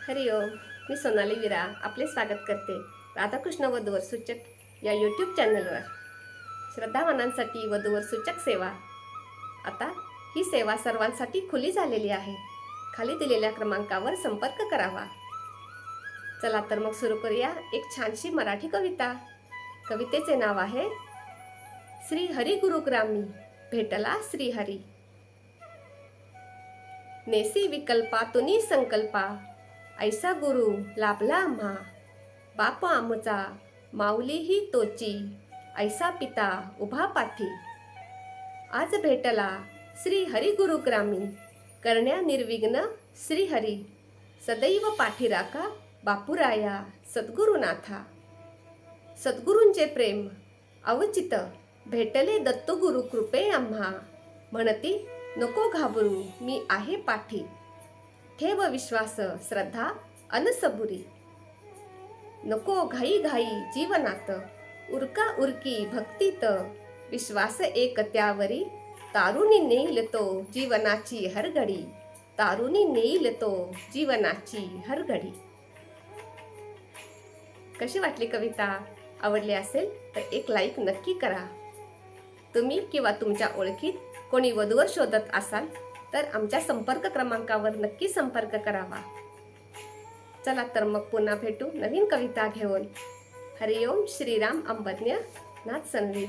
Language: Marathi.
हरिओम, मी सोनाली विरा आपले स्वागत करते राधाकृष्ण वधूवर सूचक या यूट्यूब चॅनलवर। श्रद्धावानांसाठी वधूवर सूचक सेवा। आता ही सेवा सर्वांसाठी खुली झालेली आहे। खाली दिलेल्या क्रमांकावर संपर्क करावा। चला तर मग सुरू करूया एक छानशी मराठी कविता। कवितेचे नाव आहे श्री हरी गुरुग्रामी भेटला श्री हरी। नेसी विकल्पा तुनी संकल्पा ऐसा गुरु लाभला आम्हा। बाप आमचा माऊली ही तोची ऐसा पिता उभा पाठी। आज भेटला श्री हरी गुरुग्रामी करण्या निर्विघ्न श्री हरी। सदैव पाठी राखा बापूराया सद्गुरुनाथा। सद्गुरूंचे प्रेम अवचित भेटले दत्तगुरु कृपे आम्हा। म्हणती नको घाबरू मी आहे पाठी। ठेव विश्वास श्रद्धा अनसबुरी। नको घाई घाई जीवनात उरका उरकी भक्तीत। विश्वास एक त्यावरी तारुणी नेईल तो जीवनाची हरघडी। तारुणी नेईल तो जीवनाची हरघडी। कशी वाटली कविता? आवडली असेल तर एक लाईक नक्की करा। तुम्ही किंवा तुमच्या ओळखीत कोणी वधूवर शोधत असाल तर आमच्या संपर्क क्रमांकावर नक्की संपर्क करावा। चला तर मग पुन्हा भेटू नवीन कविता घेऊन। हरिओम श्रीराम अंबज्ञ नाथ संगीत।